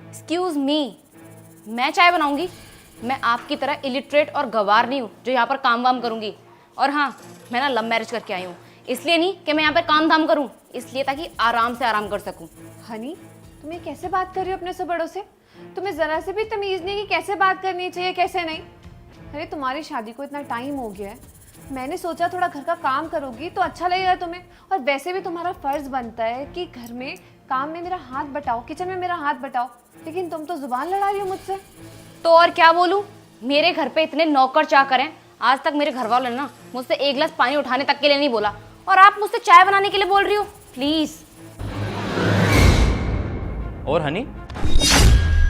Excuse me, मैं चाय बनाऊंगी? मैं आपकी तरह इलिटरेट और गवार नहीं हूँ जो यहाँ पर काम वाम करूंगी। और हाँ, मैं ना लव मैरिज करके आई हूँ, इसलिए नहीं कि मैं यहाँ पर काम धाम करूँ, इसलिए ताकि आराम से आराम कर सकूँ। हनी, तुम ये कैसे बात कर रही हो अपने से बड़ों से? तुम्हें जरा से भी तमीज नहीं कि कैसे बात करनी चाहिए कैसे नहीं। अरे तुम्हारी शादी को इतना टाइम हो गया है, मैंने सोचा थोड़ा घर का काम करोगी तो अच्छा लगेगा तुम्हें। और वैसे भी तुम्हारा फर्ज बनता है कि घर में काम में मेरा हाथ बटाओ, किचन में मेरा हाथ बटाओ, लेकिन तुम तो जुबान लड़ा रही हो मुझसे। तो और क्या बोलूँ, मेरे घर पे इतने नौकर चाकर हैं, आज तक मेरे घर वालों ने ना मुझसे एक गिलास पानी उठाने तक के लिए नहीं बोला, और आप मुझसे चाय बनाने के लिए बोल रही हो? प्लीज। और हनी,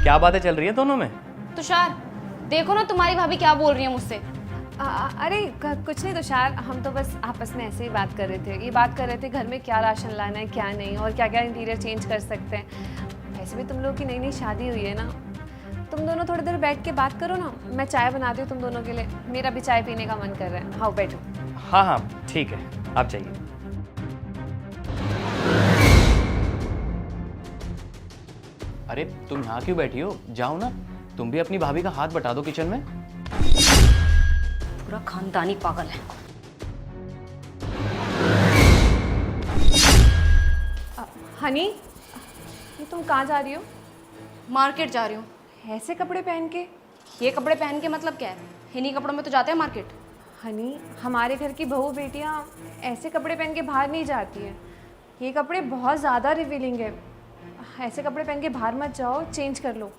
क्या बातें चल रही है दोनों में? तुषार, देखो ना तुम्हारी भाभी क्या बोल रही है मुझसे। अरे कुछ नहीं तुषार, हम तो बस आपस में ऐसे ही बात कर रहे थे। ये बात कर रहे थे घर में क्या राशन लाना है क्या नहीं, और क्या क्या इंटीरियर चेंज कर सकते हैं। वैसे भी तुम लोगों की नई नई शादी हुई है ना, तुम दोनों थोड़ी देर बैठ के बात करो ना, मैं चाय बनाती हूँ तुम दोनों के लिए, मेरा भी चाय पीने का मन कर रहा है। हाँ बैठो। हाँ हाँ ठीक है, आप जाइए। अरे तुम यहाँ क्यों बैठी हो? जाओ ना, तुम भी अपनी भाभी का हाथ बटा दो किचन में। पूरा खानदानी पागल है। हनी, ये तुम कहाँ जा रही हो? मार्केट जा रही हूँ। ऐसे कपड़े पहन के? ये कपड़े पहन के मतलब क्या है? इन्हीं कपड़ों में तो जाते हैं मार्केट। हनी, हमारे घर की बहू बेटियाँ ऐसे कपड़े पहन के बाहर नहीं जाती हैं। ये कपड़े बहुत ज़्यादा रिवीलिंग है, ऐसे कपड़े पहन के बाहर मत जाओ, चेंज कर लो।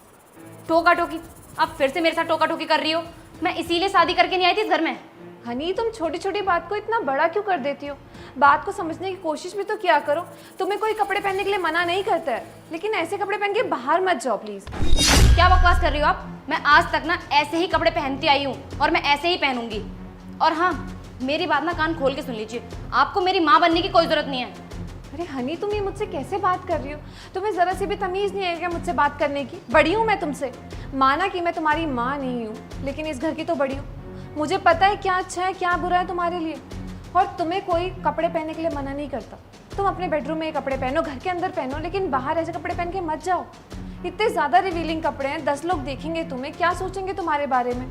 टोका टोकी? अब फिर से मेरे साथ टोका टोकी कर रही हो? मैं इसीलिए शादी करके नहीं आई थी इस घर में। हनी, तुम छोटी छोटी बात को इतना बड़ा क्यों कर देती हो? बात को समझने की कोशिश भी तो किया करो। तुम्हें कोई कपड़े पहनने के लिए मना नहीं करता है, लेकिन ऐसे कपड़े पहन के बाहर मत जाओ प्लीज़। क्या बकवास कर रही हो आप? मैं आज तक ना ऐसे ही कपड़े पहनती आई हूँ और मैं ऐसे ही पहनूंगी। और हाँ, मेरी बात ना कान खोल के सुन लीजिए, आपको मेरी माँ बनने की कोई जरूरत नहीं है। अरे हनी, तुम ये मुझसे कैसे बात कर रही हो? तुम्हें ज़रा सी भी तमीज़ नहीं है क्या मुझसे बात करने की? बड़ी हूँ मैं तुमसे, माना कि मैं तुम्हारी माँ नहीं हूँ, लेकिन इस घर की तो बड़ी हूँ। मुझे पता है क्या अच्छा है क्या बुरा है तुम्हारे लिए, और तुम्हें कोई कपड़े पहनने के लिए मना नहीं करता। तुम अपने बेडरूम में ये कपड़े पहनो, घर के अंदर पहनो, लेकिन बाहर ऐसे कपड़े पहन के मत जाओ। इतने ज़्यादा रिवीलिंग कपड़े हैं, 10 लोग देखेंगे तुम्हें, क्या सोचेंगे तुम्हारे बारे में?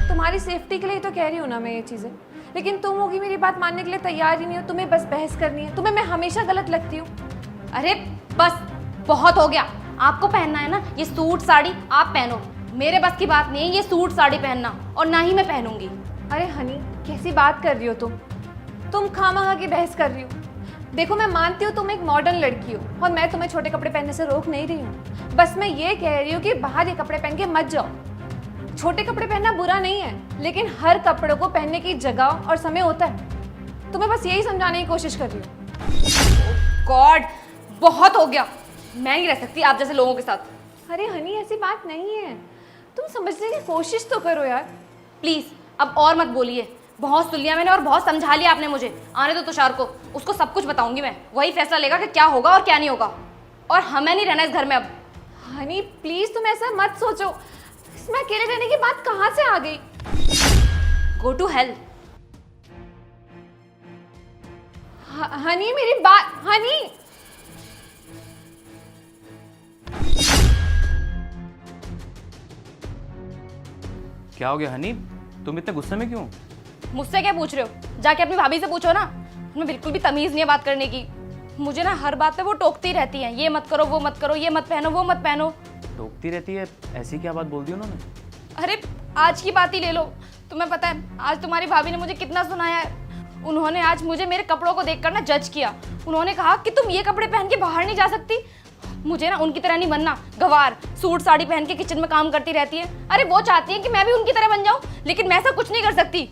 तुम्हारी सेफ्टी के लिए तो कह रही हूँ ना मैं ये चीज़ें, लेकिन तुम होगी मेरी बात मानने के लिए तैयार ही नहीं हो। तुम्हें बस बहस करनी है, तुम्हें मैं हमेशा गलत लगती हूँ। अरे बस, बहुत हो गया। आपको पहनना है ना ये सूट साड़ी, आप पहनो, मेरे बस की बात नहीं है ये सूट साड़ी पहनना, और ना ही मैं पहनूंगी। अरे हनी, कैसी बात कर रही हो तुम खामखा की बहस कर रही हो। देखो, मैं मानती हूँ तुम एक मॉडर्न लड़की हो, और मैं तुम्हें छोटे कपड़े पहनने से रोक नहीं रही हूँ। बस मैं ये कह रही हूँ कि बाहर ये कपड़े पहन के मत जाओ। छोटे कपड़े पहनना बुरा नहीं है, लेकिन हर कपड़ों को पहनने की जगह और समय होता है। तुम्हें बस यही समझाने की कोशिश कर रही हूँ। गॉड, बहुत हो गया, मैं नहीं रह सकती आप जैसे लोगों के साथ। अरे हनी, ऐसी बात नहीं है, तुम समझने की कोशिश तो करो यार। प्लीज अब और मत बोलिए, बहुत सुन लिया मैंने और बहुत समझा लिया आपने मुझे। आने दो तुषार को, उसको सब कुछ बताऊंगी मैं, वही फैसला लेगा कि क्या होगा और क्या नहीं होगा। और हमें नहीं रहना इस घर में अब। हनी प्लीज, तुम ऐसा मत सोचो, इसमें अकेले रहने की बात कहाँ से आ गई? Go to hell. हनी मेरी बात, हनी। क्या हो गया हनी, तुम इतने गुस्से में क्यों? मुझसे क्या पूछ रहे हो? जाके अपनी भाभी से पूछो ना, तुम्हें बिल्कुल भी तमीज नहीं है बात करने की। मुझे ना हर बात पे वो टोकती रहती हैं, ये मत करो वो मत करो, ये मत पहनो वो मत पहनो। टोकती रहती है? ऐसी क्या बात बोल दी उन्होंने? अरे आज की बात ही ले लो, तुम्हें पता है आज तुम्हारी भाभी ने मुझे कितना सुनाया है। उन्होंने आज मुझे मेरे कपड़ों को देखकर ना जज किया। उन्होंने कहा कि तुम ये कपड़े पहन के बाहर नहीं जा सकती। मुझे ना उनकी तरह नहीं बनना, गवार सूट साड़ी पहन के किचन में काम करती रहती है। अरे वो चाहती है कि मैं भी उनकी तरह बन जाऊं, लेकिन मैं ऐसा कुछ नहीं कर सकती।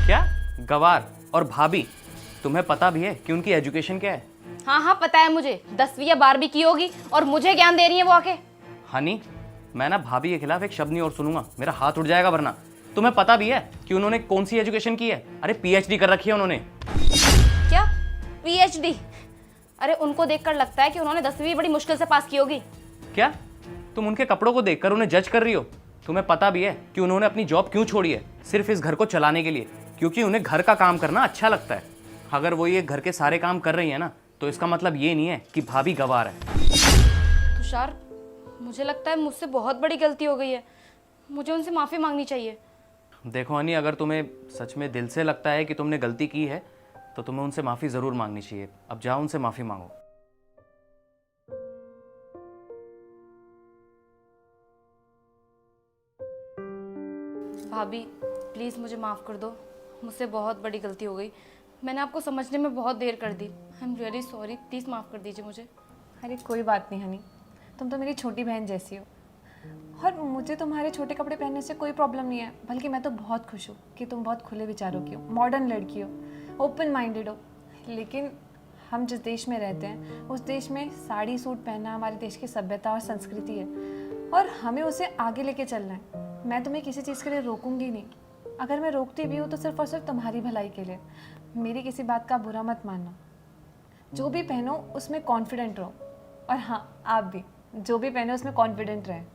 क्या गवार और भाभी? तुम्हें पता भी है कि उनकी एजुकेशन क्या है? हाँ हाँ पता है मुझे, 10वीं या 12वीं की होगी, और मुझे ज्ञान दे रही है वो आके। हनी, मैं ना भाभी के खिलाफ एक शब्द नहीं और सुनूंगा, मेरा हाथ उठ जाएगा वरना। तुम्हें पता भी है कि उन्होंने कौन सी एजुकेशन की है? अरे पीएचडी कर रखी है उन्होंने। क्या पीएचडी? अरे उनको देखकर लगता है कि उन्होंने 10वीं बड़ी मुश्किल से पास की होगी। क्या तुम उनके कपड़ों को देखकर उन्हें जज कर रही हो? तुम्हें पता भी है कि उन्होंने अपनी जॉब क्यों छोड़ी है? सिर्फ इस घर को चलाने के लिए, क्योंकि उन्हें घर का काम करना अच्छा लगता है। अगर वो ये घर के सारे काम कर रही है ना, तो इसका मतलब ये नहीं है कि भाभी गवार है। तुषार, मुझे लगता है मुझसे बहुत बड़ी गलती हो गई है, मुझे उनसे माफ़ी मांगनी चाहिए। देखो हनी, अगर तुम्हें सच में दिल से लगता है कि तुमने गलती की है तो तुम्हें उनसे माफ़ी ज़रूर मांगनी चाहिए। अब जाओ उनसे माफ़ी मांगो। भाभी प्लीज़ मुझे माफ़ कर दो, मुझसे बहुत बड़ी गलती हो गई। मैंने आपको समझने में बहुत देर कर दी। I am really sorry, please माफ़ कर दीजिए मुझे। अरे कोई बात नहीं हनी, तुम तो मेरी छोटी बहन जैसी हो और मुझे तुम्हारे छोटे कपड़े पहनने से कोई प्रॉब्लम नहीं है। बल्कि मैं तो बहुत खुश हूँ कि तुम बहुत खुले विचारों की हो, मॉडर्न लड़की हो, ओपन माइंडेड हो। लेकिन हम जिस देश में रहते हैं उस देश में साड़ी सूट पहनना हमारे देश की सभ्यता और संस्कृति है और हमें उसे आगे लेके चलना है। मैं तुम्हें किसी चीज़ के लिए रोकूंगी नहीं। अगर मैं रोकती भी हूँ तो सिर्फ और सिर्फ तुम्हारी भलाई के लिए। मेरी किसी बात का बुरा मत मानना। जो भी पहनो उसमें कॉन्फिडेंट रहो और हाँ, आप भी जो भी पहने उसमें कॉन्फिडेंट रहें।